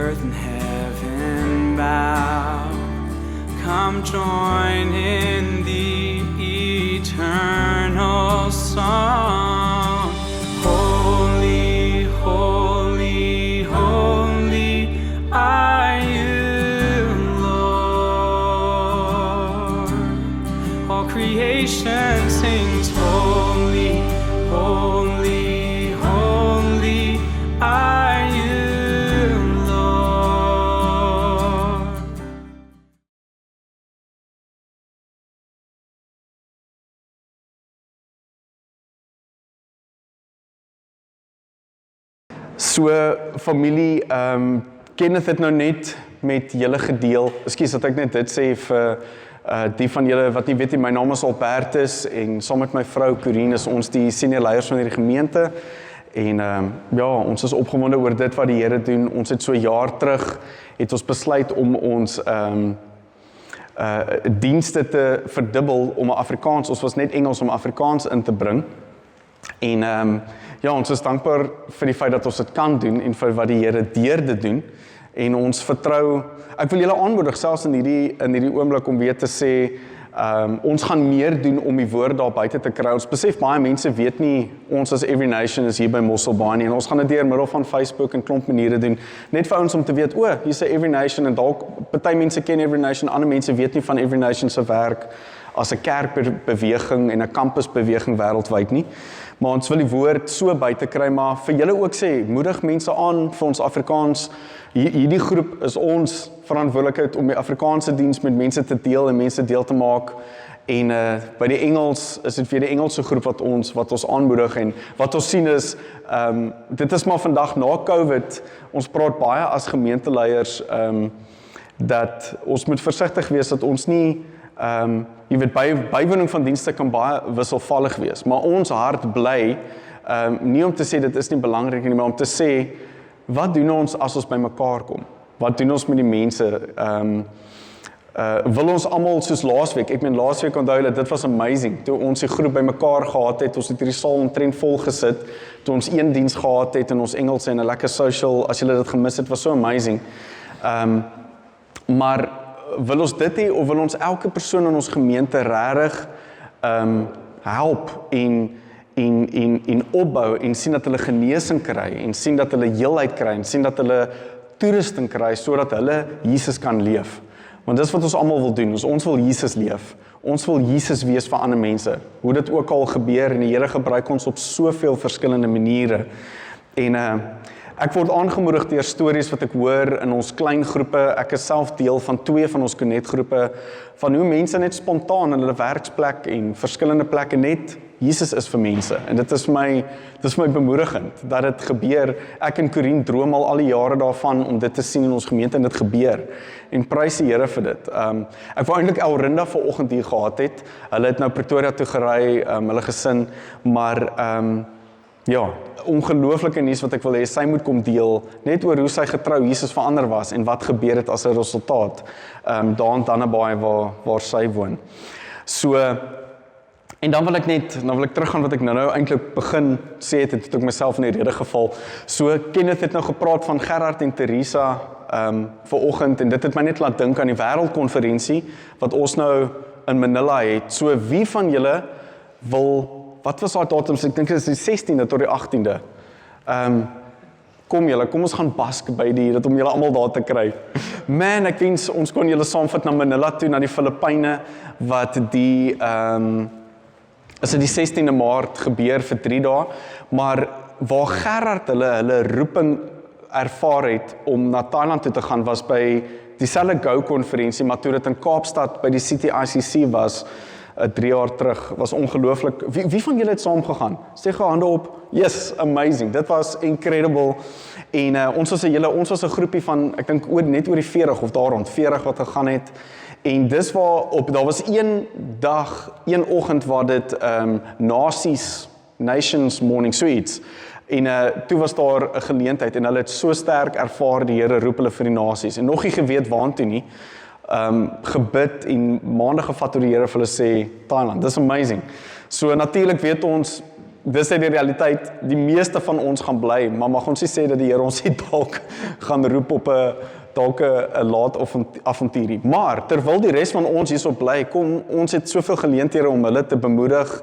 earth and heaven bow. Come join in the eternal song. Holy, holy, holy are you, Lord. All creation sings holy, holy, holy are you, Lord. So familie, Kenneth het nou net met julle gedeel. Ekskuus dat ek net dit sê vir die van julle wat nie weet nie, my naam is Albertus en saam met my vrou Corine is ons die senior leiers van hierdie gemeente. En ja, ons is opgewonde oor dit wat die Here doen. Ons het so 'n jaar terug het ons besluit om ons dienste te verdubbel om Afrikaans. Ons was net Engels om Afrikaans in te bring. En ja, ons is dankbaar vir die feit dat ons dit kan doen en vir wat die Here deur dit doen. En ons vertrou, ek wil julle aanmoedig selfs in hierdie oomblik om weer te sê, ons gaan meer doen om die woord daar buite te kry. Ons besef baie mense weet nie, ons as Every Nation is hier by Mosselbaai nie, en ons gaan dit deur middel van Facebook en klomp maniere doen, net vir ons om te weet, hier's 'n Every Nation, en dalk, party mense ken Every Nation, ander mense weet nie van Every Nation se werk as 'n kerkbeweging en 'n campusbeweging wêreldwyd nie. Maar ons wil die woord so buite kry, maar vir julle ook sê, moedig mense aan vir ons Afrikaans. Hierdie groep is ons verantwoordelikheid om die Afrikaanse diens met mense te deel en mense deel te maak. En by die Engels is dit weer die Engelse groep wat ons aanmoedig, en wat ons sien is, dit is maar vandag na COVID, ons praat baie as gemeenteleiers, dat ons moet versigtig wees dat ons nie, jy weet, bywoning van dienste kan baie wisselvallig wees, maar ons hart bly, nie om te sê dit is nie belangrik nie, maar om te sê, wat doen ons as ons by mekaar kom? Wat doen ons met die mense? Wil ons almal soos laasweek, ek meen laasweek onthou dat dit was amazing, toe ons die groep by mekaar gehad het, ons het hierdie saal omtrent vol gesit, toe ons een diens gehad het in ons Engels en 'n lekker social, as julle dit gemis het, was so amazing. Maar wil ons dit hê, of wil ons elke persoon in ons gemeente regtig help en opbou en sien dat hulle genesing kry en sien dat hulle heelheid kry en sien dat hulle toerusting kry sodat hulle Jesus kan leef. Want dis wat ons almal wil doen. Ons wil Jesus leef. Ons wil Jesus wees vir ander mense. Hoe dit ook al gebeur, en die Here gebruik ons op soveel verskillende maniere. En ek word aangemoedig deur stories wat ek hoor in ons klein groepe. Ek is self deel van 2 van ons Connect-groepe, van hoe mense net spontaan in hulle werksplek en verskillende plekke net Jesus is vir mense. En dit is my bemoedigend dat dit gebeur. Ek en Corine droom al die jare daarvan om dit te sien in ons gemeente, en dit gebeur. En prys die Here vir dit. Ek wou eintlik Elrinda vanoggend hier gehad het. Hulle het nou Pretoria toe gery, hulle gesin, maar ja, ongelooflike nuus wat ek wil hê, sy moet kom deel, net oor hoe sy getrou Jesus verander was, en wat gebeur het as 'n resultaat, daar in Dannebaai waar sy woon. So, en dan wil ek teruggaan wat ek nou eintlik begin sê het ek myself in die rede geval. So, Kenneth het nou gepraat van Gerard en Teresa vanoggend, en dit het my net laat dink aan die wêreldkonferensie, wat ons nou in Manila het. So, wie van julle wil, wat was daai datums? Ek dink dit is die 16de tot die 18de. Kom ons gaan bask by dit om julle almal daar te kry. Man, ek wens ons kon julle saamvat na Manila toe, na die Filippyne, wat is dit die 16de Maart gebeur vir 3 dae, maar waar Gerard hulle roeping ervaar het om na Thailand toe te gaan, was by dieselfde Go-konferensie, maar toe dit in Kaapstad by die City ICC was, 3 jaar terug, was ongelooflik. Wie van julle het saam gegaan? Steek gou hande op. Yes, amazing. Dit was incredible. En ons was 'n groepie van, ek dink net oor die 40 of daar rond 40 wat gegaan het. En dis daar was een oggend waar dit Nations Morning, so iets. En toe was daar 'n geleentheid en hulle het so sterk ervaar die Here roep hulle vir die nasies. En nog nie geweet waartoe nie. Gebid en maande gevat oor die Here vir hulle sê Thailand. Dis amazing. So natuurlik weet ons dis die realiteit, die meeste van ons gaan bly, maar mag ons nie sê dat die Here ons nie dalk gaan roep op 'n laat avontuurie. Maar terwyl die res van ons hierso bly, kom ons het soveel geleenthede om hulle te bemoedig.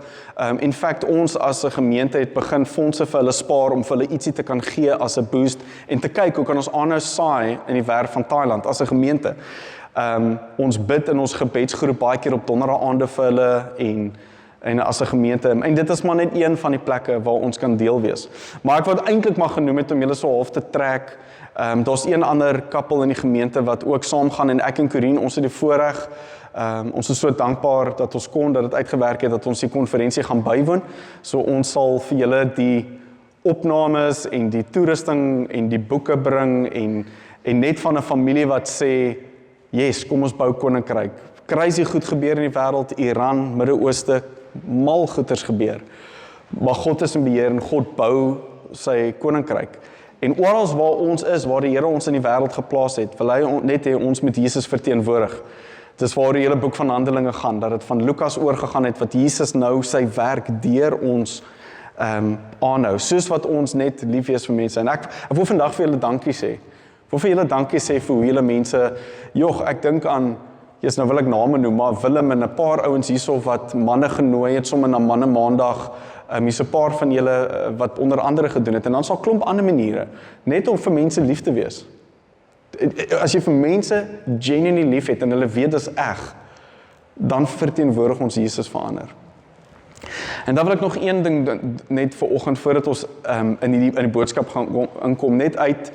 In fact, ons as 'n gemeente het begin fondse vir hulle spaar om vir hulle ietsie te kan gee as 'n boost en te kyk hoe kan ons aanhou saai in die werk van Thailand as 'n gemeente. Ons bid in ons gebedsgroep baie keer op donderdagaande vir hulle en as 'n gemeente. En dit is maar net een van die plekke waar ons kan deel wees. Maar ek wou eintlik maar genoem het om julle so half te trek. Daar's een ander koppel in die gemeente wat ook saamgaan en ek en Corine, ons het die voorreg. Ons is so dankbaar dat ons dat dit uitgewerk het, dat ons die konferensie gaan bywoon. So ons sal vir julle die opnames en die toerusting en die boeke bring en net van 'n familie wat sê, yes, kom ons bou koninkryk. Crazy goed gebeur in die wêreld, Iran, Midde-Ooste, mal goeters gebeur. Maar God is in beheer en God bou sy koninkryk. En oral waar ons is, waar die Here ons in die wêreld geplaas het, wil hy net hê ons met Jesus verteenwoordig. Dis waar die hele boek van Handelinge gaan, dat dit van Lukas oorgegaan het, wat Jesus nou sy werk deur ons aanhou, soos wat ons net lief is vir mense. En ek wil vandag vir julle dankie sê. Ek wil vir julle dankie sê vir hoe julle mense, ek dink aan, nou wil ek name noem, maar Willem en 'n paar ouens hierso wat manne genooi het, sommer na manne maandag, hier's 'n paar van julle wat onder andere gedoen het, en dan sal klomp ander maniere, net om vir mense lief te wees. As jy vir mense genuinely lief het, en hulle weet dis eg, dan verteenwoordig ons Jesus verander. En dan wil ek nog een ding net vir oggend, voordat ons in die boodskap gaan inkom, net uit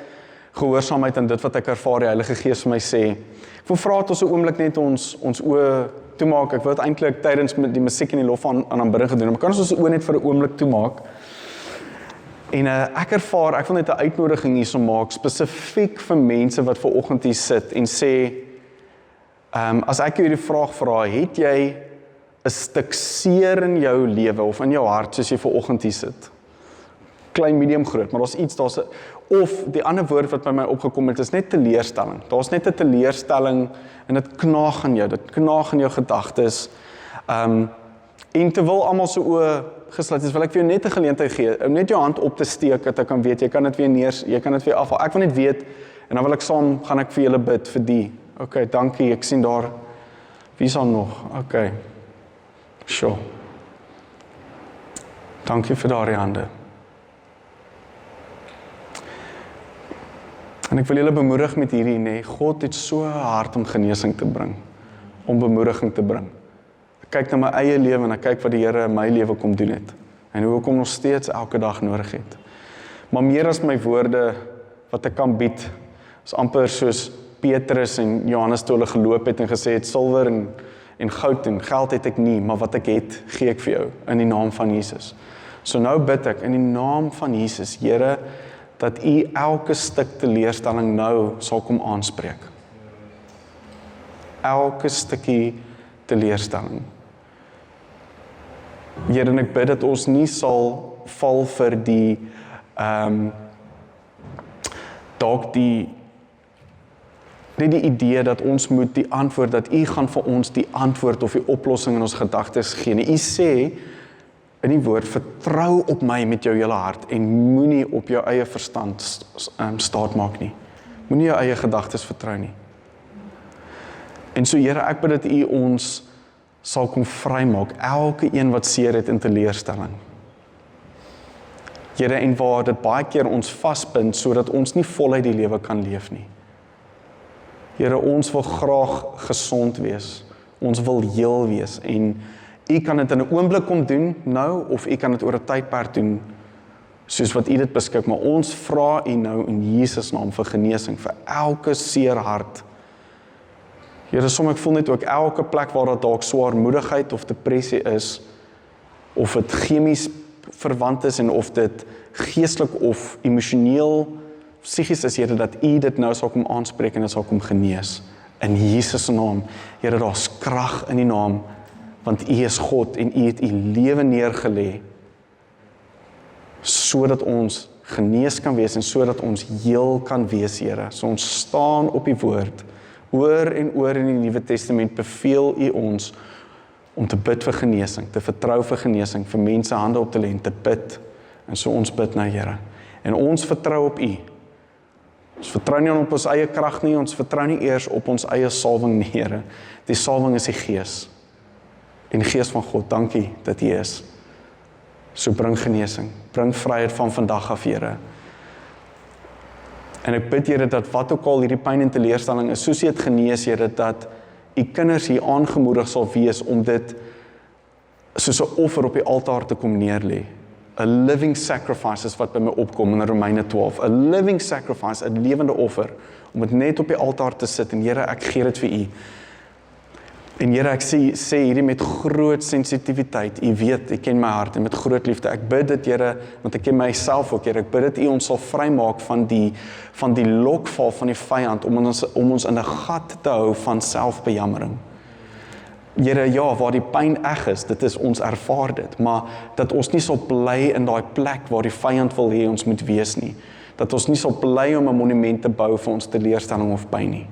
gehoorsaamheid aan dit wat ek ervaar, die Heilige Gees vir my sê. Ek wil vra dat ons 'n oomblik net ons oë toemaak. Ek wil dit eintlik tydens die musiek en die lof aan aanbidding gedoen, maar kan ons oë net vir 'n oomblik toemaak? En ek wil net 'n uitnodiging hierso maak, spesifiek vir mense wat ver oggend hier sit en sê, as ek jou hierdie vraag vra, het jy 'n stuk seer in jou lewe of in jou hart soos jy ver oggend hier sit? Klein, medium, groot, maar of die ander woord wat by my opgekom het, is net teleurstelling. Daar's net 'n teleurstelling en dit knaag aan jou, dit knaag aan jou gedagtes. En terwyl almal so oë gesluit is, wil ek vir jou net 'n geleentheid gee, om net jou hand op te steek, dat ek kan weet, jy kan dit weer afhaal. Ek wil net weet, en dan wil ek gaan ek vir julle bid vir die. Okay, dankie, ek sien daar, wie is al nog? Okay, sure. Dankie vir daardie hande. En ek wil julle bemoedig met hierdie, nee, God het so hard om genesing te bring, om bemoediging te bring. Ek kyk na my eie lewe en ek kyk wat die Here in my lewe kom doen het, en hoe ek hom nog steeds elke dag nodig het. Maar meer as my woorde wat ek kan bied, is amper soos Petrus en Johannes toe hulle geloop het en gesê het, silwer en goud en geld het ek nie, maar wat ek het, gee ek vir jou, in die naam van Jesus. So nou bid ek, in die naam van Jesus, Here, dat U elke stuk teleurstelling nou sal kom aanspreek. Elke stukkie teleurstelling. Here, en ek bid dat ons nie sal val vir die dalk net die idee dat ons moet die antwoord, dat U gaan vir ons die antwoord of die oplossing in ons gedagtes gee. U sê in die woord, vertrou op my met jou hele hart en moenie op jou eie verstand staat maak nie. Moenie jou eie gedagtes vertrou nie. En so Here, ek bid dat U ons sal kom vrymaak, elke een wat seer het in teleurstelling. Here, en waar dit baie keer ons vasbind, sodat ons nie voluit die lewe kan leef nie. Here, ons wil graag gesond wees, ons wil heel wees, en U kan dit in 'n oomblik kom doen, nou, of U kan dit oor 'n tydperk doen, soos wat U dit beskik, maar ons vra U nou in Jesus naam vir genesing, vir elke seer hart. Here, ek voel net ook elke plek waar daar dalk swaarmoedigheid of depressie is, of dit chemies verwant is, en of dit geestelik of emosioneel, psigies is, Here, dat U dit nou sal kom aanspreek en dit sal kom genees. In Jesus se naam, Here, daar's krag in die naam, want U is God en U het U lewe neergelê, sodat ons genees kan wees en sodat ons heel kan wees, Here. So ons staan op U woord. Oor en oor in die Nuwe Testament beveel U ons om te bid vir genesing, te vertrou vir genesing, vir mense hande op te lê en te bid. En so ons bid nou, Here. En ons vertrou op U. Ons vertrou nie op ons eie krag nie, ons vertrou nie eers op ons eie salwing nie, Here. Die salwing is die Gees. En die Gees van God, dankie dat U is. So bring genesing, bring vryheid van vandag af, Here. En ek bid, Here, dat wat ook al hierdie pyn en teleurstelling is, soos U het genees, Here, dat U kinders hier aangemoedig sal wees om dit soos 'n offer op die altaar te kom neerlê. A living sacrifice is wat by my opkom in Romeine 12. A living sacrifice, 'n lewende offer, om dit net op die altaar te sit. En Here, ek gee dit vir U. En Here, ek sê hierdie met groot sensitiwiteit. U weet, U ken my hart en met groot liefde. Ek bid dit, Here, want ek ken myself ook, Here. Ek bid dit U ons sal vrymaak van die lokval van die vyand om ons in 'n gat te hou van selfbejammering. Here, ja, waar die pyn eg is, dit is ons ervaar dit, maar dat ons nie sal bly in daai plek waar die vyand wil hê ons moet wees nie. Dat ons nie sal bly om 'n monument te bou vir ons teleurstelling of pyn nie.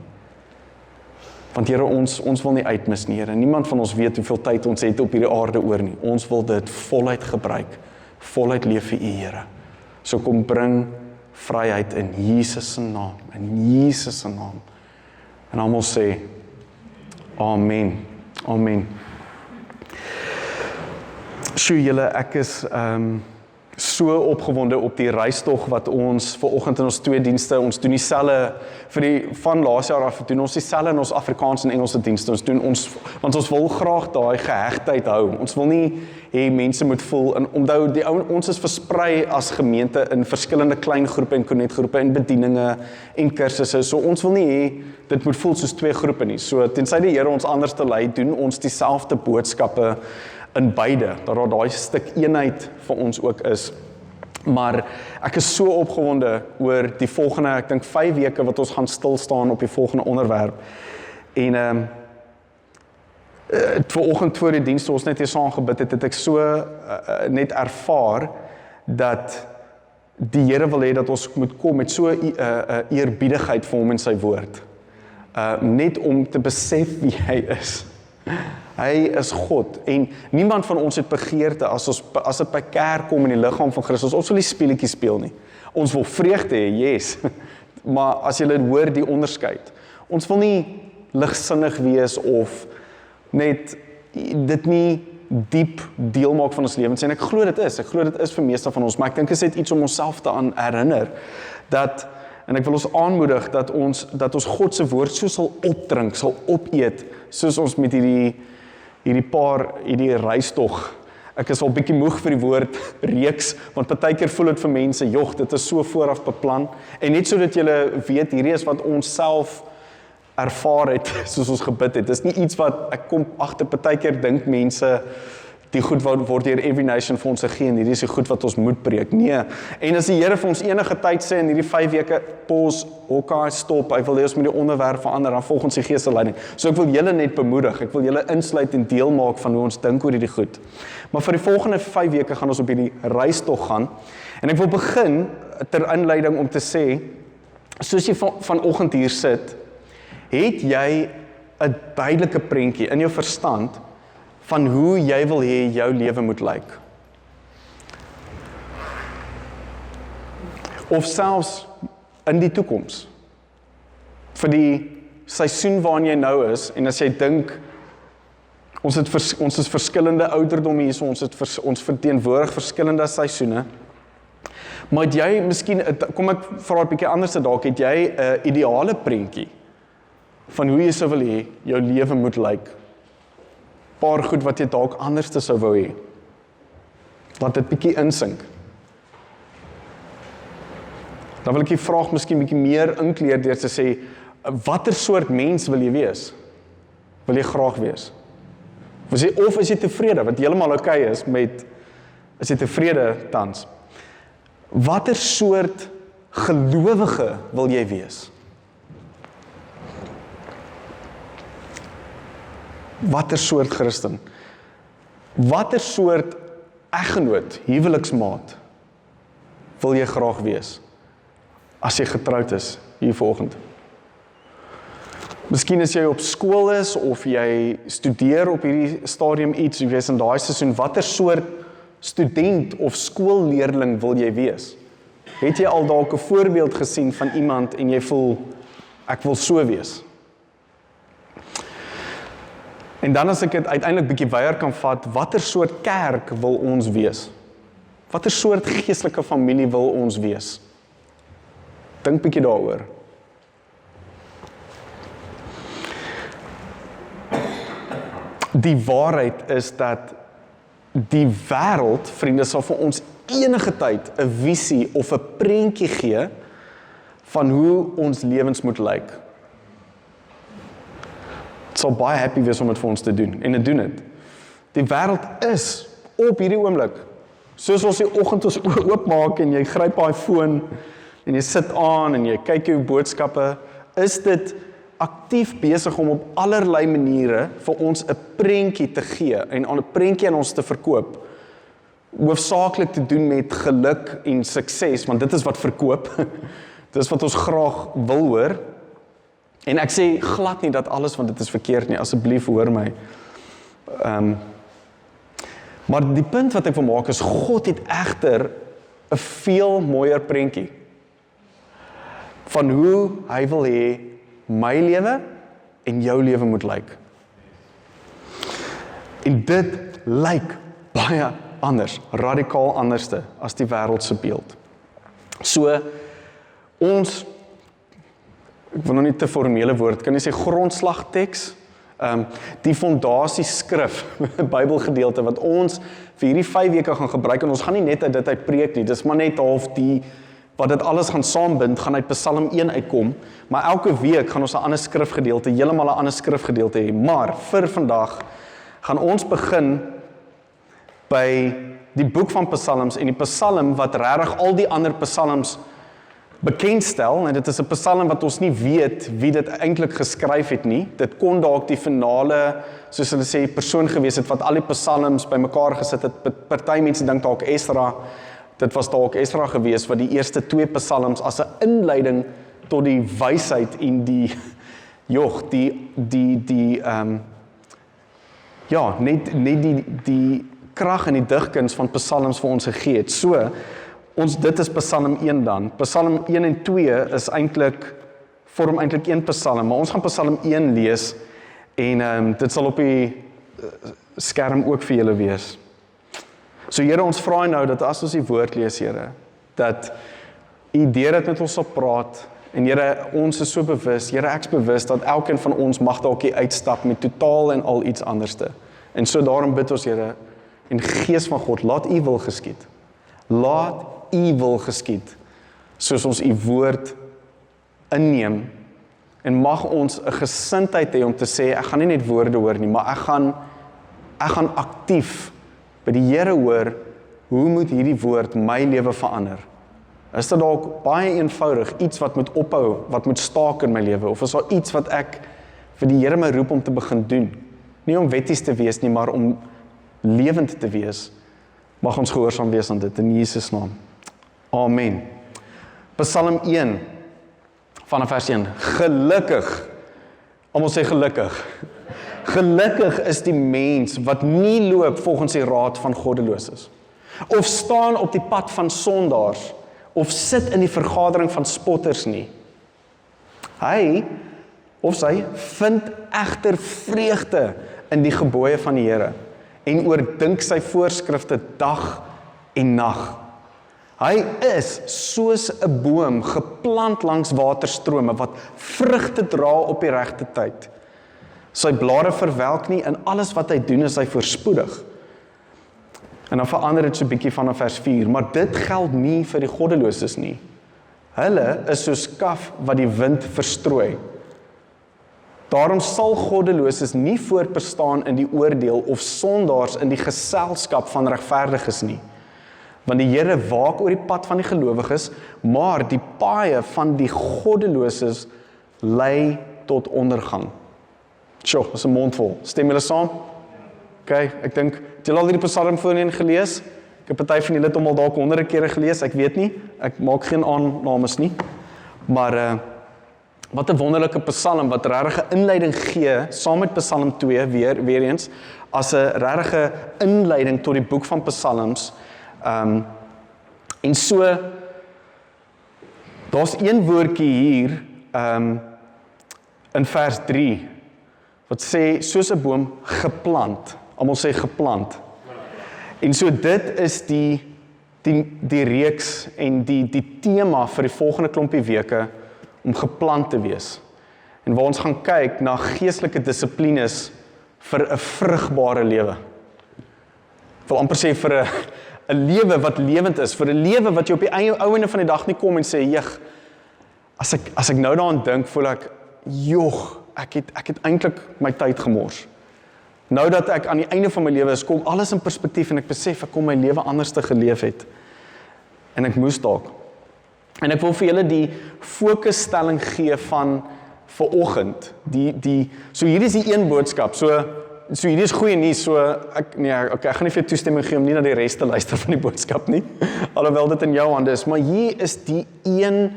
Want Here, ons wil nie uitmis nie, Here. Niemand van ons weet hoeveel tyd ons het op hierdie aarde oor nie. Ons wil dit voluit gebruik, voluit leef vir U, Here. So kom bring vryheid in Jesus se naam, in Jesus se naam. En almal sê, Amen. Amen. Sjoe, julle, ek is so opgewonde op die reistog wat ons vanoggend in ons 2 dienste, ons doen dieselfde van laas jaar af, doen ons dieselfde in ons Afrikaans en Engelse dienste. Ons doen want ons wil graag daai gehegtheid hou. Ons wil nie hê mense moet voel, en onthou, ons is versprei as gemeente in verskillende klein groepe en connect-groepe en bedieninge en kursusse. So ons wil nie hê dit moet voel soos 2 groepe nie. So tensy die Here ons anders te lei, doen ons dieselfde boodskappe in beide, dat daar daai stuk eenheid vir ons ook is. Maar ek is so opgewonde oor die volgende, ek dink 5 weke wat ons gaan stil staan op die volgende onderwerp. En vanoggend voor die diens, toe ons net hier saam gebid het ek so net ervaar dat die Here wil hê dat ons moet kom met so eerbiedigheid vir hom en sy woord. Net om te besef wie hy is. Hy is God, en niemand van ons het begeerte as dit by kerk kom in die liggaam van Christus. Ons wil nie speletjies speel nie. Ons wil vreugde hê, yes. Maar as jy hoor die onderskeid. Ons wil nie ligsinnig wees of net dit nie diep deel maak van ons lewens. En ek glo dit is vir meeste van ons, maar ek dink is dit iets om onsself te aan herinner en ek wil ons aanmoedig dat ons God se woord so sal opdrink, sal opeet, soos ons met hierdie reistog. Ek is al bietjie moeg vir die woord reeks, want partykeer voel dit vir mense, jog, dit is so vooraf beplan. En net sodat julle weet, hierdie is wat ons self ervaar het, soos ons gebid het. Dis nie iets wat, ek kom agter, partykeer dink mense, die goed word deur Every Nation vir ons gegee, en hierdie is die goed wat ons moet preek. Nee, en as die Here vir ons enige tyd sê, in hierdie 5 weke, pause, okay, stop, hy wil hê ons moet die onderwerp verander, dan volgens die Gees se leiding. So ek wil julle net bemoedig, ek wil julle insluit en deel maak van hoe ons dink oor hierdie goed. Maar vir die volgende 5 weke gaan ons op hierdie reistog gaan, en ek wil begin, ter inleiding om te sê, soos jy vanoggend hier sit, het jy 'n duidelike prentjie in jou verstand van hoe jy wil hê jou lewe moet lyk. Of selfs in die toekoms. Vir die seisoen waarin jy nou is, en as jy dink, ons is verskillende ouderdomme hier, ons verteenwoordig verskillende seisoene, maar het jy miskien, kom ek vra 'n bietjie anders dalk, het jy 'n ideale prentjie van hoe jy sou wil hê jou lewe moet lyk? Paar goed wat jy dalk anders te sou wou hê. Laat dit bietjie insink. Dan wil ek die vraag miskien bietjie meer inkleer deur te sê, watter soort mens wil jy wees? Wil jy graag wees? Of is jy tevrede, wat heeltemal okay is is jy tevrede tans? Watter soort gelowige wil jy wees? Watter soort Christen? Watter soort eggenoot, huweliksmaat wil jy graag wees as jy getroud is hier vanoggend? Miskien as jy op skool is, of jy studeer op hierdie stadium iets, of jy is in daai seisoen, watter soort student of skoolleerling wil jy wees? Het jy al dalk 'n voorbeeld gesien van iemand en jy voel, ek wil so wees? En dan as ek dit uiteindelik bietjie weier kan vat, watter soort kerk wil ons wees? Watter soort geestelike familie wil ons wees? Dink bietjie daaroor. Die waarheid is dat die wêreld, vriende, sal vir ons enige tyd 'n visie of 'n prentjie gee van hoe ons lewens moet lyk. Dit sal baie happy wees om dit vir ons te doen, en dit doen dit. Die wêreld is op hierdie oomblik, soos ons die oggend ons oë oopmaak en jy gryp daai foon en jy sit aan en jy kyk jou boodskappe, is dit aktief besig om op allerlei maniere vir ons 'n prentjie te gee en 'n prentjie aan ons te verkoop. Hoofsaaklik te doen met geluk en sukses, want dit is wat verkoop. Dit is wat ons graag wil hoor. En ek sê glad nie dat alles want dit is verkeerd nie, asseblief hoor my. Maar die punt wat ek wil maak is, God het egter 'n veel mooier prentjie van hoe hy wil hê my lewe en jou lewe moet lyk. En dit lyk baie anders, radikaal anderste as die wêreld se beeld. So, ons, ek wil nog nie te formele woord, kan jy sê grondslagteks, die fondasieskrif, Bybelgedeelte wat ons vir hierdie 5 weke gaan gebruik, en ons gaan nie net uit dit uit preek nie, dis maar net half die wat dit alles gaan saambind, gaan uit Psalm 1 uitkom, maar elke week gaan ons 'n ander skrifgedeelte, heeltemal 'n ander skrifgedeelte hê. Maar vir vandag gaan ons begin by die boek van Psalms en die Psalm wat regtig al die ander Psalms bekendstel, en dit is 'n Psalm wat ons nie weet wie dit eintlik geskryf het nie. Dit kon dalk die finale, soos hulle sê, persoon gewees het wat al die Psalms bymekaar gesit het. Party mense dink dalk Esdra. Dit was dalk Esdra gewees wat die eerste 2 Psalms as 'n inleiding tot die wysheid en die net die krag en die digkuns van Psalms vir ons gegee het. So, dit is Psalm 1 dan. Psalm 1 en 2 is vorm eintlik een Psalm, maar ons gaan Psalm 1 lees en dit sal op die skerm ook vir julle wees. So Here, ons vra nou dat as ons die woord lees, Here, dat U deur dit met ons sal praat, en Here, ons is so bewus, Here, ek is bewus dat elkeen van ons mag dalk hier uitstap met totaal en al iets anderste. En so daarom bid ons, Here, en Gees van God, laat U wil geskied. Laat U wil geskied, soos ons U woord inneem, en mag ons 'n gesindheid hê om te sê, ek gaan nie net woorde hoor nie, maar ek gaan aktief by die Here hoor, hoe moet hierdie woord my lewe verander? Is dit dalk baie eenvoudig, iets wat moet ophou, wat moet staak in my lewe, of is daar iets wat ek vir die Here my roep om te begin doen? Nie om wetties te wees nie, maar om lewend te wees. Mag ons gehoorsaam wees aan dit, in Jesus naam. Amen. Psalm 1, vanaf vers 1. Gelukkig, almal sê gelukkig. Gelukkig is die mens wat nie loop volgens die raad van goddeloses, of staan op die pad van sondaars, of sit in die vergadering van spotters nie. Hy, of sy, vind egter vreugde in die gebooie van die Here, en oordink sy voorskrifte dag en nag. Hy is soos 'n boom geplant langs waterstrome, wat vrugte dra op die regte tyd. Sy blare verwelk nie, en alles wat hy doen is hy voorspoedig. En dan verander dit so 'n bietjie vanaf vers 4, maar dit geld nie vir die goddeloses nie. Hulle is soos kaf wat die wind verstrooi. Daarom sal goddeloses nie voortbestaan in die oordeel of sondaars in die geselskap van regverdiges nie. Want die Here waak oor die pad van die gelowiges, maar die paaie van die goddeloses lei tot ondergang. Sjoe, dis 'n mondvol. Stem julle saam? OK, ek dink, het julle al hierdie Psalm voorheen gelees? Ek het party van julle dit al dalk honderde kere gelees, ek weet nie. Ek maak geen aannames nie. Maar Wat 'n wonderlike Psalm wat regtig 'n inleiding gee saam met Psalm 2 weer eens as 'n regtig inleiding tot die boek van Psalms. En so daar's een woordjie hier in vers 3 wat sê soos 'n boom geplant. Almal sê geplant. En so dit is die reeks en die tema vir die volgende klompie weke om geplant te wees. En waar ons gaan kyk na geestelike dissiplines vir 'n vrugbare lewe. Ek wil amper sê vir 'n lewe wat lewend is, vir 'n lewe wat jy op die einde van die dag nie kom en sê, "Jeg, as ek nou daaraan dink, voel ek, joh, ek het eintlik my tyd gemors." Nou dat ek aan die einde van my lewe is, kom alles in perspektief en ek besef ek kom my lewe anders te geleef het. En ek moes dalk. En ek wil vir julle die fokusstelling gee van vanoggend. So hierdie is die een boodskap. So hierdie is goeie nuus. So ek gaan nie vir jou toestemming gee om nie na die res te luister van die boodskap nie. Alhoewel dit in jou hande is, maar hier is die een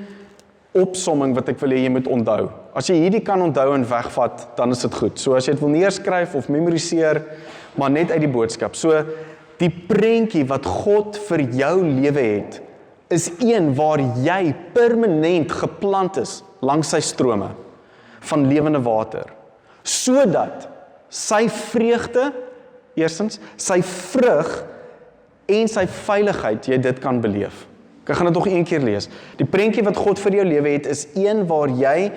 opsomming wat ek wil hê jy moet onthou. As jy hierdie kan onthou en wegvat, dan is dit goed. So as jy dit wil neerskryf of memoriseer, maar net uit die boodskap. So die prentjie wat God vir jou lewe het, is een waar jy permanent geplant is langs sy strome van lewende water, sodat sy vreugde, eerstens, sy vrug en sy veiligheid, jy dit kan beleef. Ek gaan dit nog een keer lees. Die prentjie wat God vir jou lewe het, is een waar jy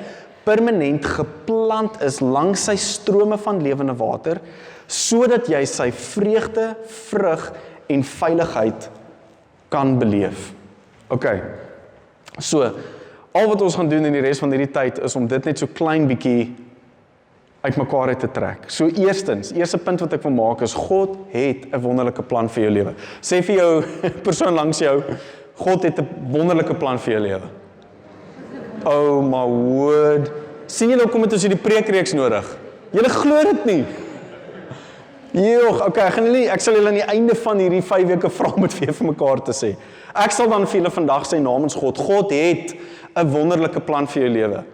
permanent geplant is langs sy strome van lewende water, sodat jy sy vreugde, vrug en veiligheid kan beleef. OK, so, al wat ons gaan doen in die res van hierdie tyd is om dit net so klein bietjie uit mekaar uit te trek. So eerste punt wat ek wil maak is, God het 'n wonderlike plan vir jou lewe. Sê vir jou persoon langs jou, God het 'n wonderlike plan vir jou lewe. Oh my word. Sien julle hoekom het ons hierdie preekreeks nodig? Julle glo dit nie. Joh, OK, ek sal julle aan die einde van hierdie 5 weke vra om dit vir mekaar te sê. Ek sal dan vir julle vandag sê namens God, God het 'n wonderlike plan vir jou lewe.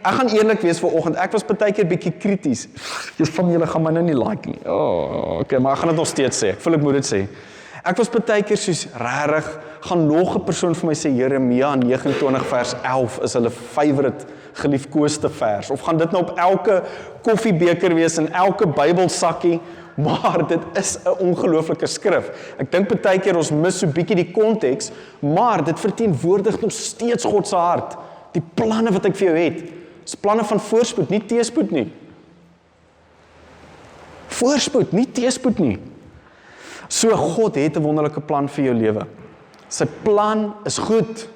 Ek gaan eerlik wees vanoggend, ek was partykeer bietjie krities. Dis van julle gaan my nou nie like nie. OK, maar ek gaan dit nog steeds sê. Ek voel ek moet dit sê. Ek was partykeer soos regtig, gaan nog 'n persoon vir my sê Jeremia 29 vers 11 is hulle favorite geliefkoeste vers, of gaan dit nou op elke koffiebeker wees en elke Bybelsakkie, maar dit is 'n ongelooflike skrif. Ek dink partykeer ons mis so bietjie die konteks, maar dit verteenwoordig nog steeds God se hart. Die planne wat ek vir jou het, is planne van voorspoed, nie teëspoed nie. Voorspoed, nie teëspoed nie. So God het 'n wonderlike plan vir jou lewe. Sy plan is goed.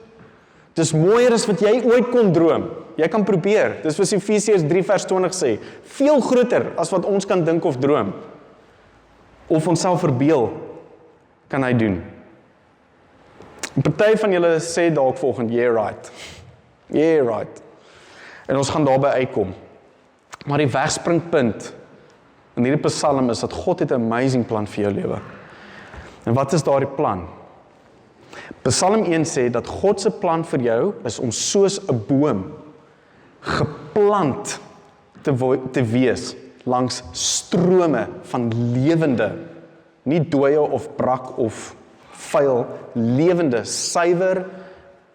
Dis mooier as wat jy ooit kon droom. Jy kan probeer. Dis wat Efesiërs 3 vers 20 sê. Veel groter as wat ons kan dink of droom. Of onsself verbeel, kan hy doen. 'n Party van julle sê dalk volgende, yeah right. Yeah right. En ons gaan daarby uitkom. Maar die wegspringpunt in hierdie Psalm is dat God het 'n amazing plan vir jou lewe. En wat is daardie plan? Psalm 1 sê dat God se plan vir jou is om soos 'n boom geplant te wees langs strome van lewende, nie dooie of brak of vuil, lewende, suiwer,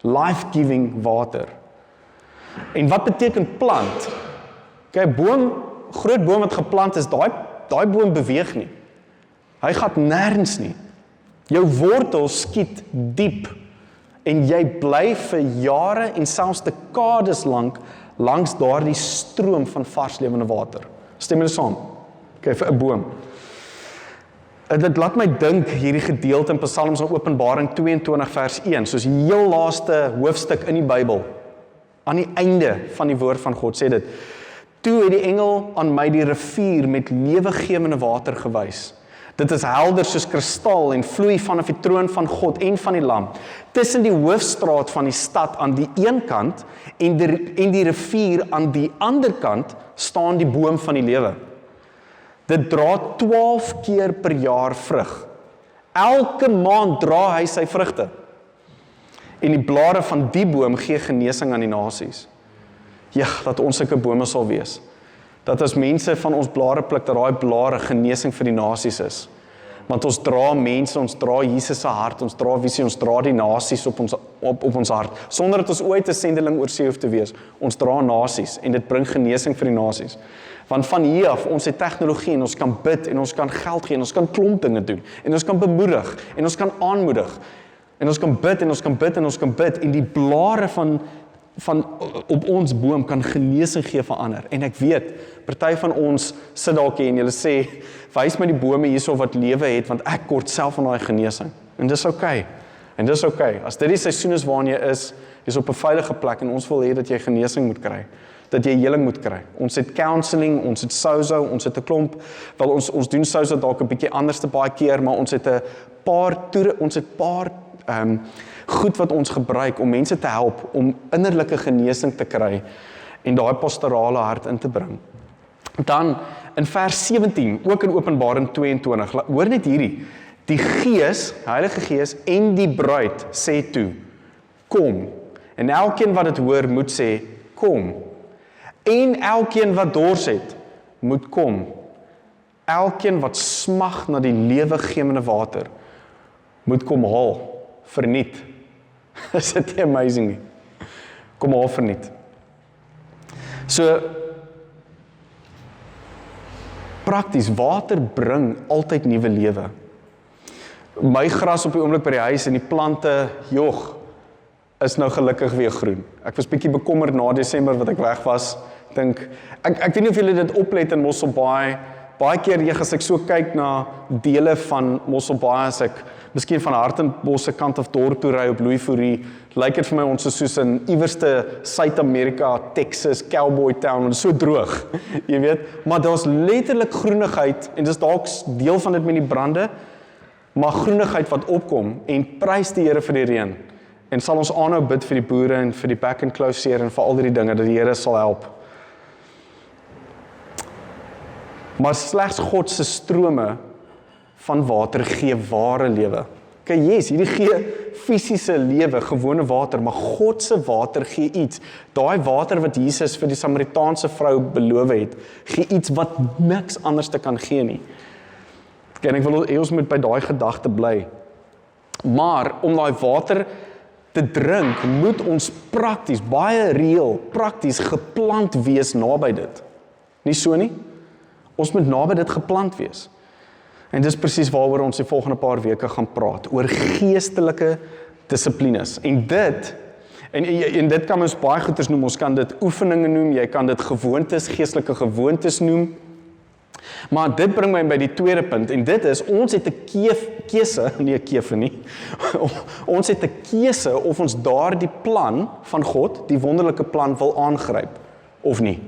life-giving water. En wat beteken plant? Kyk, groot boom wat geplant is, daai boom beweeg nie. Hy gaan nêrens nie. Jou wortels skiet diep en jy bly vir jare en selfs dekades lank langs daardie stroom van vars lewende water. Stem julle saam? Okay, vir 'n boom. Dit laat my dink hierdie gedeelte in Psalms en Openbaring 22 vers 1, soos die heel laaste hoofstuk in die Bybel. Aan die einde van die woord van God sê dit: "Toe het die engel aan my die rivier met lewegewende water gewys. Dit is helder soos kristal en vloei vanaf die troon van God en van die Lam. Tussen die hoofstraat van die stad aan die een kant en die rivier aan die ander kant staan die boom van die lewe. Dit dra 12 keer per jaar vrug. Elke maand dra hy sy vrugte. En die blare van die boom gee genesing aan die nasies." Ja, dat ons sulke bome sal wees. Dat as mense van ons blare pluk, dat daai blare genesing vir die nasies is. Want ons dra mense, ons dra Jesus se hart, ons dra visie, ons dra die nasies op ons hart. Sonder dat ons ooit 'n sendeling oor see hoef te wees. Ons dra nasies en dit bring genesing vir die nasies. Want van hier af, ons het tegnologie en ons kan bid en ons kan geld gee en ons kan klomp dinge doen. En ons kan bemoedig en ons kan aanmoedig. En ons kan bid en ons kan bid en ons kan bid. En die blare van op ons boom kan genesing gee vir ander. En ek weet, party van ons sit dalk hier en julle sê, wys my die bome hierso wat lewe het, want ek kort self van daai genesing. En dis oukei. En dis oukei. As dit die seisoen is waarin jy is op 'n veilige plek en ons wil hê dat jy genesing moet kry, dat jy heling moet kry. Ons het counselling, ons het sozo, ons het 'n klomp, wel ons doen sozo dalk 'n bietjie anders te baie keer, maar ons het 'n paar goed wat ons gebruik om mense te help om innerlike genesing te kry en daai pastorale hart in te bring. Dan in vers 17, ook in Openbaring 22, hoor net hierdie, die Gees, Heilige Gees en die bruid sê toe, kom. En elkeen wat dit hoor moet sê, kom. En elkeen wat dors het, moet kom. Elkeen wat smag na die lewegewende water, moet kom haal, verniet. Is dit nie amazing nie? Kom haal, verniet. So, prakties, water bring altyd nuwe lewe. My gras op die oomblik by die huis en die plante, jog, is nou gelukkig weer groen. Ek was bietjie bekommerd na Desember wat ek weg was. Ek weet nie of julle dit oplet in Mosselbaai. Baie keer as ek so kyk na dele van Mosselbaai, as ek miskien van Hartenbos se kant af dorp toe ry op Louis Fourie, lyk dit vir my ons is soos in iewerste Suid-Amerika, Texas, Cowboy Town, en so droog, jy weet, maar daar's letterlik groenigheid, en dis dalk deel van dit met die brande, maar groenigheid wat opkom, en prys die Here vir die reën, en sal ons aanhou bid vir die boere, en vir die back and close seer, en vir al die dinge, dat die Here sal help. Maar slegs God se strome van water gee ware lewe. Kyk, hierdie gee fisiese lewe, gewone water, maar God se water gee iets. Daai water wat Jesus vir die Samaritaanse vrou beloof het, gee iets wat niks anders te kan gee nie. En ek wil ons moet by daai gedagte bly. Maar om daai water te drink, moet ons prakties, baie reël, prakties geplant wees naby dit. Nie so nie? Ons moet naby dit geplant wees. En dis presies waaroor ons die volgende paar weke gaan praat, oor geestelike dissiplines. En dit kan ons baie goeders noem, ons kan dit oefeninge noem, jy kan dit gewoontes, geestelike gewoontes noem. Maar dit bring my by die tweede punt, en dit is, ons het 'n keuse, nie 'n keuse nie, ons het 'n keuse of ons daardie plan van God, die wonderlike plan wil aangryp, of nie.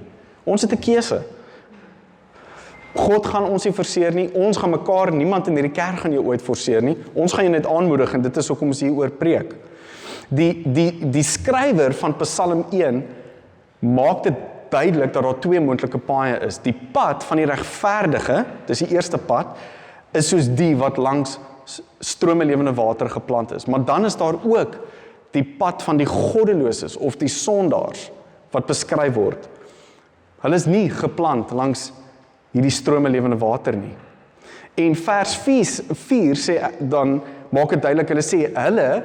Ons het 'n keuse. God gaan ons nie forceer nie, ons gaan mekaar, niemand in hierdie kerk gaan jou ooit forceer nie, ons gaan jou net aanmoedig, en dit is hoekom ons hier oor preek. Die skrywer van Psalm 1 maak dit duidelik dat daar twee moontlike paaie is. Die pad van die regverdige, dis die eerste pad, is soos die wat langs strome lewende water geplant is. Maar dan is daar ook die pad van die goddeloses of die sondaars wat beskryf word. Hulle is nie geplant langs hierdie strome lewende water nie. En vers 4 sê dan maak dit duidelik, hulle sê hulle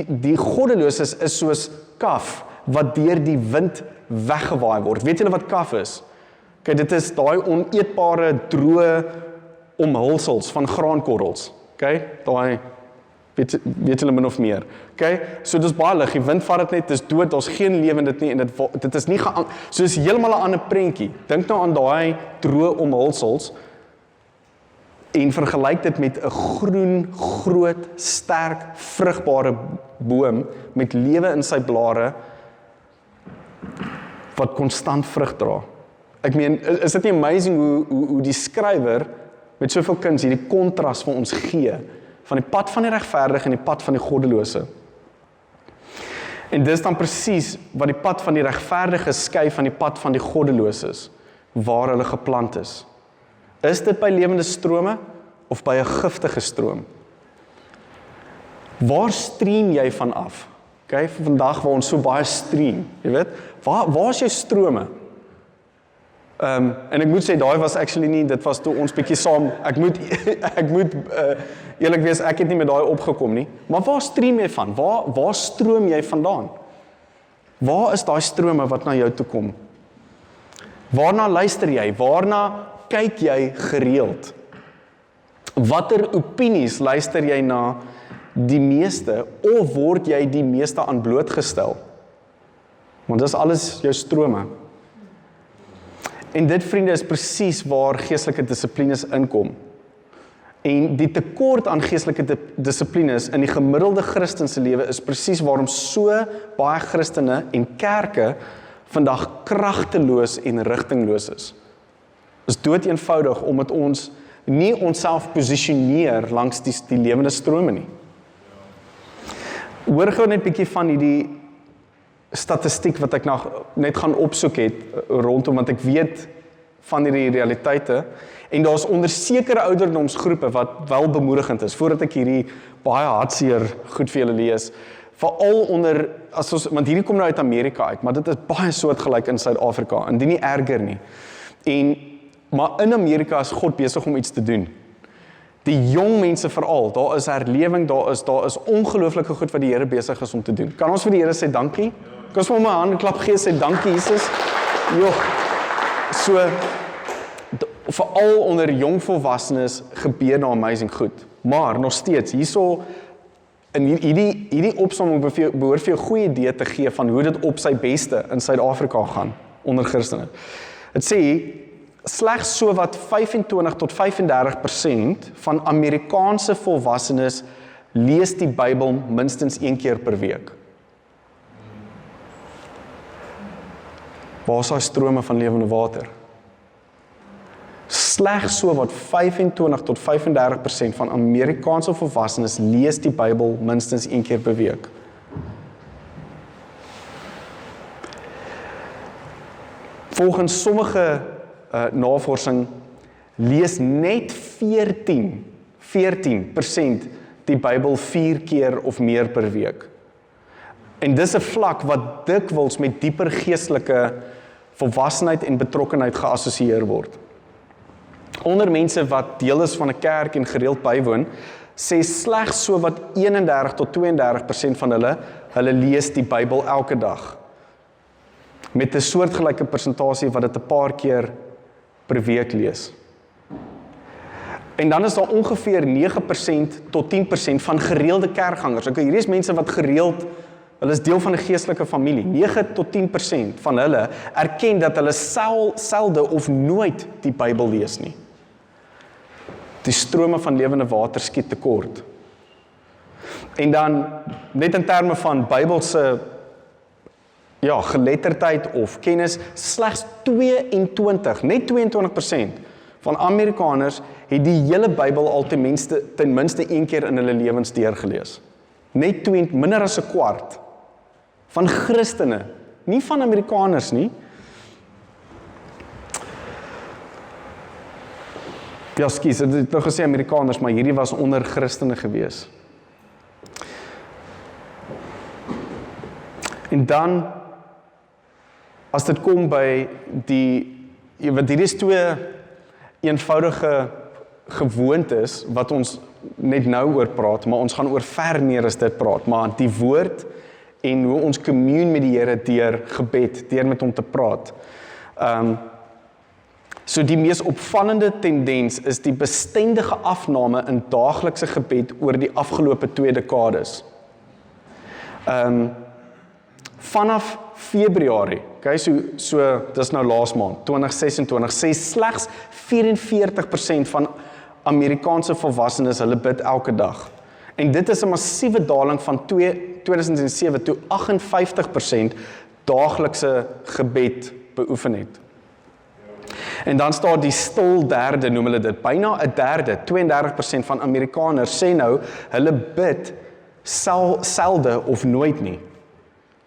die goddeloses is soos kaf wat deur die wind weggewaai word. Weet julle wat kaf is? Kyk, dit is daai oneetbare droë omhulsels van graankorrels. Okay? Daai weet julle min of meer. Okay? So dis baie lig, die wind vat dit net, dis dood, daar's geen lewe in dit nie en dit is nie so is heeltemal 'n ander prentjie. Dink nou aan daai droë omhulsels en vergelyk dit met 'n groen, groot, sterk, vrugbare boom met lewe in sy blare wat konstant vrug dra. Ek meen, is dit nie amazing hoe die skrywer met soveel kuns hierdie kontras vir ons gee, van die pad van die regverdige en die pad van die goddelose. En dis dan presies wat die pad van die regverdige skei van die pad van die goddeloses, waar hulle geplant is. Is dit by lewende strome of by 'n giftige stroom? Waar stream jy van af? Okay, vandag waar ons so baie stream, jy weet, Waar is jou strome? En ek moet sê, daai was actually nie, dit was toe ons bietjie saam, ek moet eerlik wees, ek het nie met daai opgekom nie, maar waar stream jy van? Waar stroom jy vandaan? Waar is daai strome wat na jou toe kom? Waarna luister jy? Waarna kyk jy gereeld? Watter opinies luister jy na die meeste, of word jy die meeste aan blootgestel? Want dis alles jou strome. En dit, vriende, is presies waar geestelike dissiplines inkom. En die tekort aan geestelike dissiplines in die gemiddelde Christen se lewe is presies waarom so baie Christene en kerke vandag kragteloos en rigtingloos is. Is dood eenvoudig omdat ons nie onsself posisioneer langs die lewende strome nie. Hoor gou net 'n bietjie van hierdie statistiek wat ek net gaan opsoek het rondom, want ek weet van hierdie realiteite, en daar is onder sekere ouderdomsgroepe wat wel bemoedigend is, voordat ek hierdie baie hartseer goed vir julle lees, veral onder, want hierdie kom nou uit Amerika uit, maar dit is baie soortgelyk in Suid-Afrika, indien nie erger nie. Maar in Amerika is God besig om iets te doen. Die jong mense veral, daar is herlewing, daar is ongelooflike goed wat die Here besig is om te doen. Kan ons vir die Here sê dankie? Kan ons vir my hand klap gee, sê dankie Jesus? So, veral onder jong volwassenes gebeur daar amazing goed. Maar nog steeds, hierso, in hierdie opsomming behoort vir jou goeie idee te gee van hoe dit op sy beste in Suid-Afrika gaan, onder Christene. Het sê, slegs so wat 25 tot 35% van Amerikaanse volwassenes lees die Bybel minstens 1 keer per week. Waar is daai strome van lewende water? Slegs so wat 25 tot 35% van Amerikaanse volwassenes lees die Bybel minstens 1 keer per week. Volgens sommige navorsing lees net 14% die Bybel 4 keer of meer per week. En dis 'n vlak wat dikwels met dieper geestelike volwassenheid en betrokkenheid geassosieer word. Onder mense wat deel is van 'n kerk en gereeld bywoon, sê slegs so wat 31 tot 32% van hulle lees die Bybel elke dag. Met 'n soortgelyke persentasie wat dit 'n paar keer per week lees. En dan is daar ongeveer 9% tot 10% van gereelde kerkgangers. Hierdie is mense wat gereeld, hulle is deel van 'n geestelike familie. 9 tot 10% van hulle erken dat hulle selde of nooit die Bybel lees nie. Die strome van lewende water skiet tekort. En dan, net in terme van Bybelse geletterdheid of kennis, slegs 22% van Amerikaners het die hele Bybel al ten minste 1 keer in hulle lewens deurgelees. Net minder as 'n kwart van Christene, nie van Amerikaners nie. Ja, skus, ek het nou gesê Amerikaners, maar hierdie was onder Christene gewees. En dan, as dit kom by want hierdie is 2 eenvoudige gewoontes wat ons net nou oor praat, maar ons gaan oor ver meer as dit praat, maar die woord en hoe ons commune met die Here deur gebed, deur met hom te praat. So die mees opvallende tendens is die bestendige afname in daaglikse gebed oor die afgelope 2 dekades. Vanaf Februarie, so dis nou laas maand, 2026, sê slegs 44% van Amerikaanse volwassenes hulle bid elke dag. En dit is 'n massiewe daling van 2007 toe 58% daaglikse gebed beoefen het. En dan staan die stil derde, noem hulle dit, byna 'n derde, 32% van Amerikaners sê nou, hulle bid selde of nooit nie.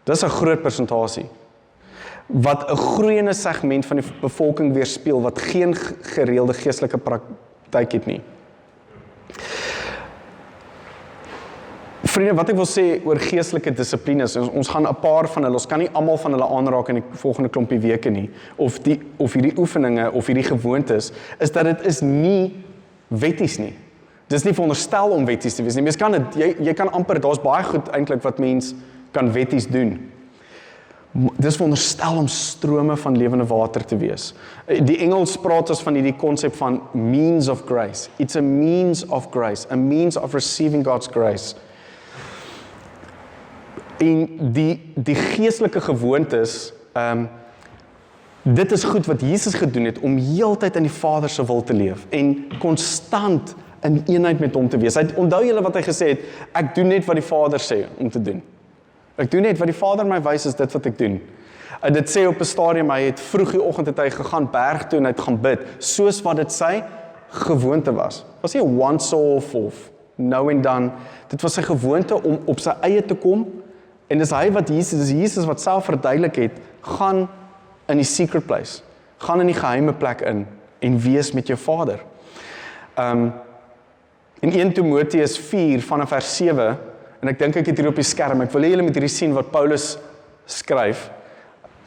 Dis 'n groot persentasie, wat 'n groeiende segment van die bevolking weerspieël, wat geen gereelde geestelike praktyk het nie. Vriende, wat ek wil sê oor geestelike dissiplines, ons gaan 'n paar van hulle, ons kan nie almal van hulle aanraak in die volgende klompie weke nie, of hierdie oefeninge, of hierdie gewoontes, is dat dit is nie wetties nie. Dis nie veronderstel om wetties te wees nie. Mens kan dit, jy kan amper, daar's baie goed eintlik wat mens kan wetties doen. Dis veronderstel om strome van lewende water te wees. Die Engels praat ons van hierdie konsep van means of grace. It's a means of grace, a means of receiving God's grace. En die geestelike gewoontes, dit is goed wat Jesus gedoen het, om heeltyd in die Vader se wil te leef, en konstant in eenheid met hom te wees. Onthou julle wat hy gesê het, ek doen net wat die Vader sê om te doen. Ek doen net wat die Vader my wys, is dit wat ek doen. En dit sê op 'n stadium, hy het vroeg die oggend het hy gegaan berg toe en hy het gaan bid, soos wat dit sy gewoonte was. Was nie 'n once-off of nou en dan. Dit was sy gewoonte om op sy eie te kom, en dis hy wat Jesus wat self verduidelik het, gaan in die secret place, gaan in die geheime plek in, en wees met jou Vader. In 1 Timoteus 4 vanaf vers 7, en ek dink ek het hier op die skerm, ek wil hê julle moet hierdie sien wat Paulus skryf.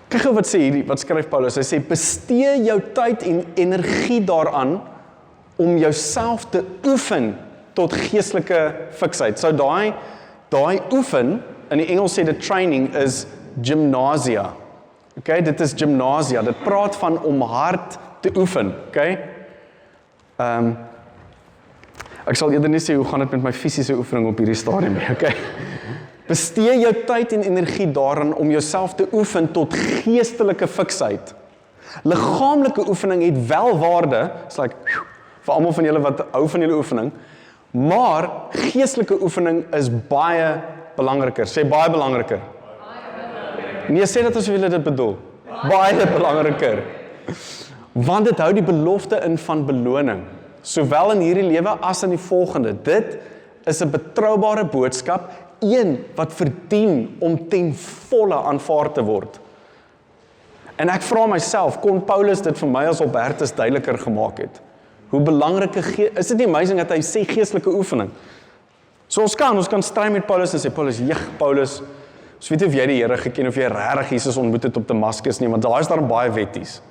Kyk gou wat sê hierdie, wat skryf Paulus, hy sê, bestee jou tyd en energie daaraan, om jouself te oefen tot geestelike fiksheid. So daai oefen, in die Engels sê dit training, is gymnasia. Okay, dit is gymnasia, dit praat van om hard te oefen, okay? Ek sal eerder nie sê hoe gaan dit met my fisiese oefening op hierdie stadium nie, okay? Bestee jou tyd en energie daaraan om jouself te oefen tot geestelike fiksheid. Liggaamlike oefening het wel waarde, is like, vir almal van julle wat hou van julle oefening, maar geestelike oefening is baie belangriker. Sê baie belangriker. Nee, sê dat asof julle dit bedoel. Baie belangriker. Want dit hou die belofte in van beloning, sowel in hierdie lewe as in die volgende. Dit is 'n betroubare boodskap, een wat verdien om ten volle aanvaar te word. En ek vra myself, kon Paulus dit vir my as Albertus duideliker gemaak het? Hoe belangrike, is dit nie amazing dat hy sê geestelike oefening? So ons kan stry met Paulus en sê, Paulus, ons weet nie of jy die Here geken, of jy regtig Jesus ontmoet het op Damaskus nie, want daar is daar baie wetties.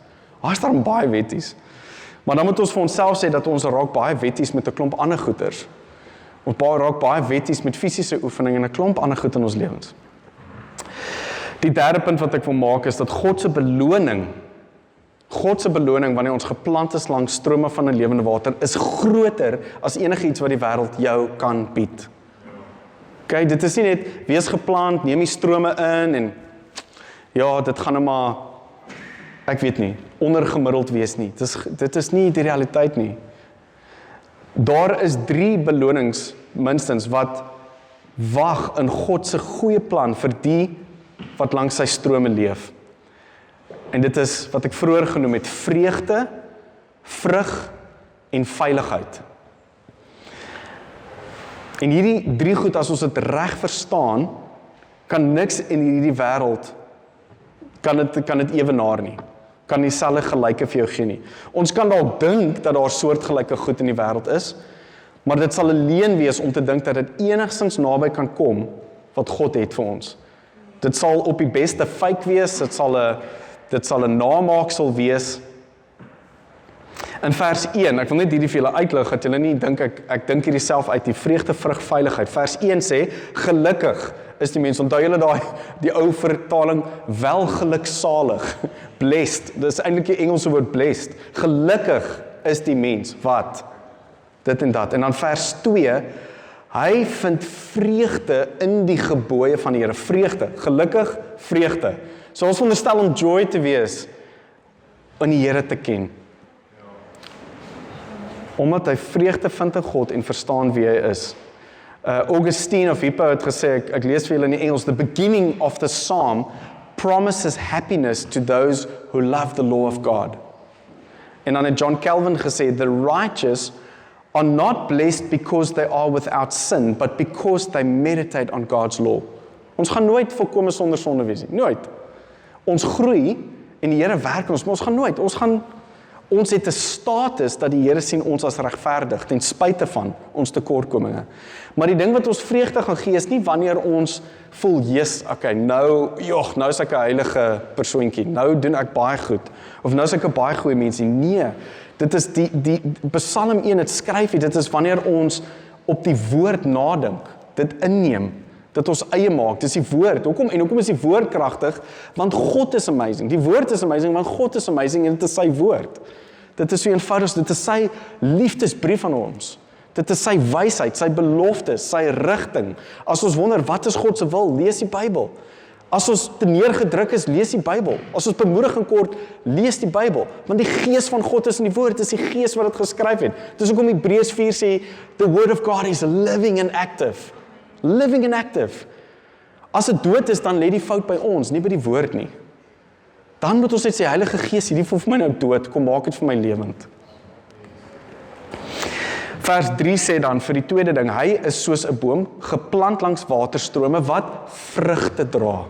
Maar dan moet ons vir onsself sê dat ons raak baie wetties met 'n klomp ander goeters. Ons raak baie wetties met fisiese oefening en 'n klomp ander goed in ons lewens. Die derde punt wat ek wil maak is dat God se beloning wanneer ons geplant is langs strome van 'n lewende water, is groter as enigiets wat die wêreld jou kan bied. Okay, dit is nie net, wees geplant, neem die strome in, en ja, dit gaan nou maar, ek weet nie, ondergemiddeld wees nie. Dit is nie die realiteit nie. Daar is 3 belonings, minstens, wat wag in God se goeie plan vir die wat langs sy strome leef. En dit is wat ek vroeër genoem het, vreugde, vrug en veiligheid. En hierdie 3 goed, as ons dit reg verstaan, kan niks in hierdie wêreld, kan dit ewenaar nie. Kan dieselfde gelyke vir jou gee nie. Ons kan dalk dink dat daar soortgelyke goed in die wêreld is, maar dit sal 'n leuen wees om te dink dat dit enigstens naby kan kom wat God het vir ons. Dit sal op die beste fake wees, dit sal 'n namaaksel wees. In vers 1, ek wil net hierdie vir julle uitlig, dat julle nie dink ek dink hierdie self uit, die vreugde, vrug, veiligheid. Vers 1 sê, gelukkig is die mens, onthou julle die ou vertaling, welgeluksalig, blessed, dit is eintlik die Engelse woord blessed, gelukkig is die mens, wat? Dit en dat, en dan vers 2, hy vind vreugde in die gebooie van die Here, vreugde, gelukkig, vreugde. So ons veronderstel om joy te wees, in die Here te ken. Omdat hy vreugde vind in God en verstaan wie hy is. Augustine of Hippo het gesê, ek lees vir julle in die Engels, the beginning of the psalm promises happiness to those who love the law of God. En dan het John Calvin gesê, the righteous are not blessed because they are without sin, but because they meditate on God's law. Ons gaan nooit volkome sonder sonde wees nie, nooit. Ons groei en die Here werk ons, maar ons gaan nooit, Ons het 'n status dat die Here sien ons as regverdig ten spyte van ons tekortkominge. Maar die ding wat ons vreugde gaan gee is nie wanneer ons voel, "Jesus, okay, nou is ek 'n heilige persoontjie. Nou doen ek baie goed." Of nou is ek 'n baie goeie mens nie. Nee, dit is die Psalm 1 het skryf, dit is wanneer ons op die woord nadink, dit inneem, dat ons eie maak. Dis die woord. Hoekom is die woord kragtig? Want God is amazing. Die woord is amazing, want God is amazing en dit is sy woord. Dit is so eenvoudig, dit is sy liefdesbrief aan ons. Dit is sy wysheid, sy beloftes, sy rigting. As ons wonder, wat is God se wil? Lees die Bybel. As ons te neergedruk is, lees die Bybel. As ons bemoediging kort, lees die Bybel. Want die gees van God is in die woord, dit is die gees wat dit geskryf het. Dis hoekom Hebreërs 4 sê, the word of God is living and active. Living and active. As dit dood is, dan lê die fout by ons, nie by die woord nie. Dan moet ons net sê, Heilige Gees, hierdie voel vir my nou dood, kom maak dit vir my lewend. Vers 3 sê dan, vir die tweede ding, hy is soos 'n boom, geplant langs waterstrome, wat vrugte dra.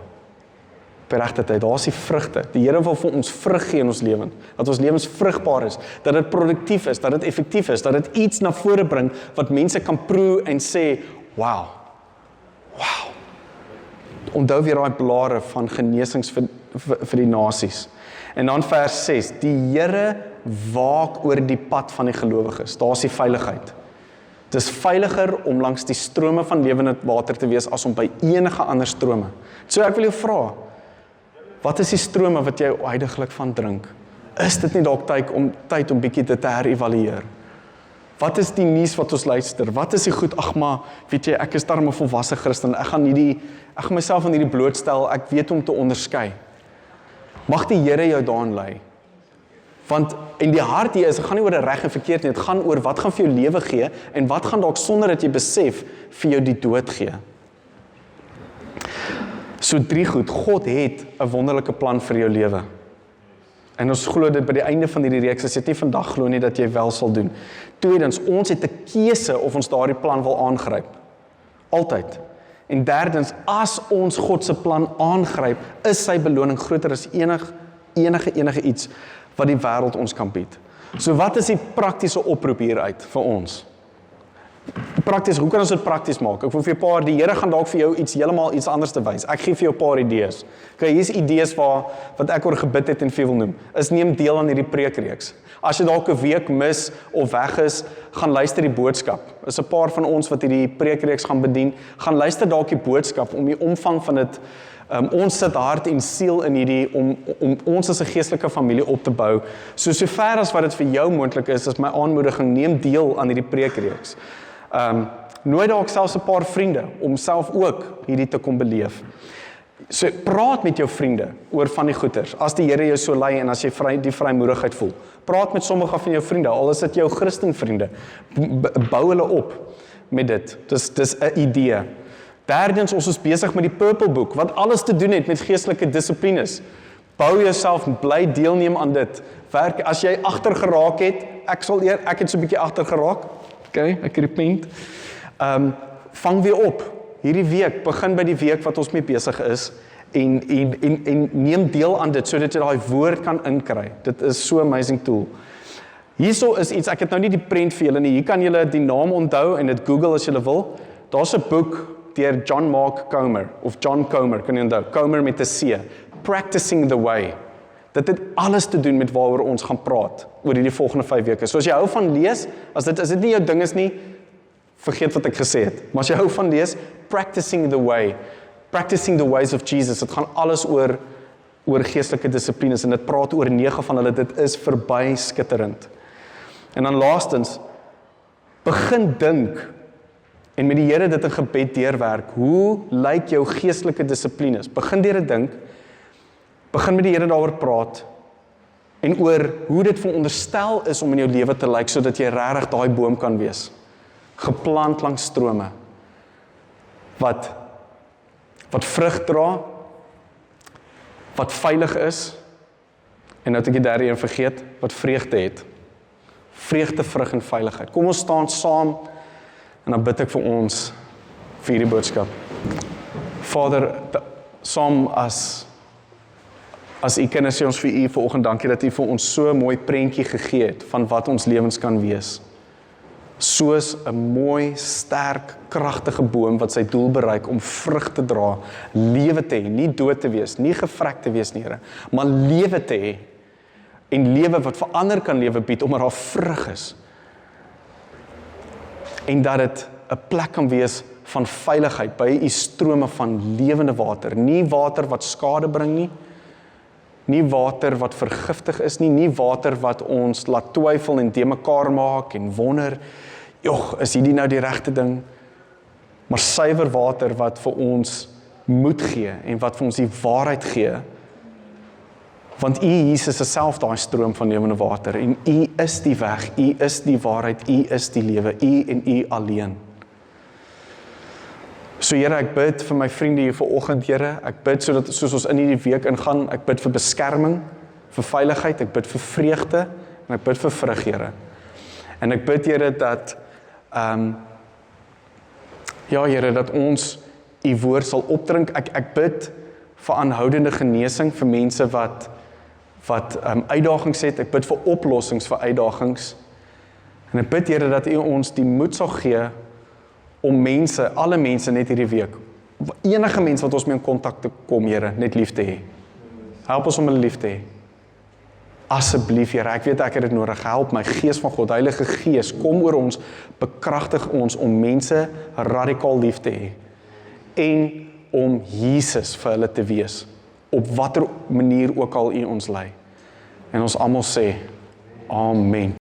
Op die regte tyd, daar is die vrugte. Die Here wil vir ons vrug gee in ons lewens, dat ons lewens vrugbaar is, dat dit produktief is, dat dit effektief is, dat dit iets na vore bring, wat mense kan proe en sê, wow. Onthou weer daai blare van genesings vir die nasies. En dan vers 6, die Here waak oor die pad van die gelowiges. Daar is die veiligheid. Dit is veiliger om langs die strome van lewende water te wees as om by enige ander strome. So ek wil jou vra, wat is die strome wat jy heiliglik van drink? Is dit nie dalk tyd om bietjie dit te herevalueer? Wat is die nuus wat ons luister? Wat is die goed? Ag maar, weet jy, ek is darm 'n volwasse Christen. Ek gaan myself aan hierdie blootstel. Ek weet om te onderskei. Mag die Here jou daarin lei. Want in die hart hier is, dit gaan nie oor 'n reg en verkeerd nie. Dit gaan oor wat gaan vir jou lewe gee en wat gaan dalk sonder dat jy besef vir jou die dood gee. So 3 goed. God het 'n wonderlike plan vir jou lewe. En ons glo dit by die einde van hierdie reeks, as jy dit nie vandag glo nie, dat jy wel sal doen. Tweedens, ons het 'n keuse of ons daardie plan wil aangryp. Altyd. En derdens, as ons God se plan aangryp, is sy beloning groter as enige iets wat die wêreld ons kan bied. So wat is die praktiese oproep hieruit vir ons? Prakties, hoe kan ons dit prakties maak? Ek wil vir jou die Here gaan dalk vir jou heeltemal iets anders te wys. Ek gee vir jou 'n paar idees. Okay, hier is idees wat ek oor gebid het en vir wil noem. Is neem deel aan hierdie preekreeks. As jy dalk 'n week mis of weg is, gaan luister die boodskap. Is 'n paar van ons wat hierdie preekreeks gaan bedien, gaan luister dalk die boodskap om die omvang van dit. Ons sit hart en siel in hierdie om ons as 'n geestelike familie op te bou. So ver as wat dit vir jou moontlik is my aanmoediging, neem deel aan hierdie preekreeks. Nooi dalk selfs 'n paar vriende om self ook hierdie te kom beleef. So praat met jou vriende oor van die goeters. As die Here jou so lei en as jy die vrymoedigheid voel. Praat met sommige van jou vriende, al is dit jou Christenvriende. Bou hulle op met dit. Dis 'n idee. Derdens, ons is besig met die Purple Book, wat alles te doen het met geestelike dissiplines. Bou jouself, bly deelneem aan dit. Werk, as jy agter geraak het, ek het so 'n bietjie agter geraak. Okay, ek repent. Vang weer op. Hierdie week, begin by die week wat ons mee besig is en neem deel aan dit sodat jy daai woord kan inkry. Dit is so 'n amazing tool. Hierso is iets, ek het nou nie die prent vir julle nie. Hier kan julle die naam onthou en dit Google as julle wil. Daar's 'n boek deur John Mark Comer of John Comer, kan jy onthou? Comer met 'n C. Practicing the Way. Dit het alles te doen met waaroor ons gaan praat oor hierdie volgende 5 weke. So as jy hou van lees, as dit nie jou ding is nie, vergeet wat ek gesê het. Maar as jy hou van lees, Practicing the Way, Practicing the Ways of Jesus, dit gaan alles oor geestelike dissiplines en dit praat oor 9 van hulle, dit is verby skitterend. En dan laastens, begin dink en met die Here dit in gebed deurwerk. Hoe lyk jou geestelike dissiplines? Begin deur te dink, begin met die Here daaroor praat en oor hoe dit veronderstel is om in jou lewe te lyk sodat jy regtig daai boom kan wees. Geplant langs strome wat vrug dra, wat veilig is en nou het ek die derde een vergeet, wat vreugde het. Vreugde, vrug en veiligheid. Kom ons staan saam en dan bid ek vir ons vir hierdie boodskap. Vader, saam as As U kinders sê ons vir U vanoggend dankie dat U vir ons so 'n mooi prentjie gegee het van wat ons lewens kan wees. Soos 'n mooi, sterk, kragtige boom wat sy doel bereik om vrug te dra, lewe te hê, nie dood te wees, nie gevrek te wees nie, Here, maar lewe te hê. En lewe wat vir ander kan lewe bied omdat daar vrug is. En dat dit 'n plek kan wees van veiligheid by U strome van lewende water, nie water wat skade bring nie water wat vergiftig is nie water wat ons laat twyfel en te mekaar maak en wonder, jog, is hierdie nou die regte ding? Maar suiwer water wat vir ons moed gee en wat vir ons die waarheid gee. Want U, Jesus, is self daai stroom van lewende water en U is die weg, U is die waarheid, U is die lewe, U en U alleen. So Here, ek bid vir my vriende hier vanoggend, Here, ek bid soos ons in hierdie week ingaan, ek bid vir beskerming, vir veiligheid, ek bid vir vreugde, en ek bid vir vrug, Here. En ek bid, Here, dat, Here, dat ons U woord sal opdrink, ek bid vir aanhoudende genesing, vir mense wat uitdagings het, ek bid vir oplossings vir uitdagings, en ek bid, Here, dat U ons die moed sal gee, om mense, alle mense net hierdie week, enige mens wat ons mee in kontak te kom, Here, net lief te hê. Help ons om hulle lief te hê. Asseblief, Here, ek weet ek het dit nodig, help my, Gees van God, Heilige Gees, kom oor ons, bekragtig ons om mense radikaal lief te hê, en om Jesus vir hulle te wees, op watter manier ook al U ons lei. En ons almal sê, Amen.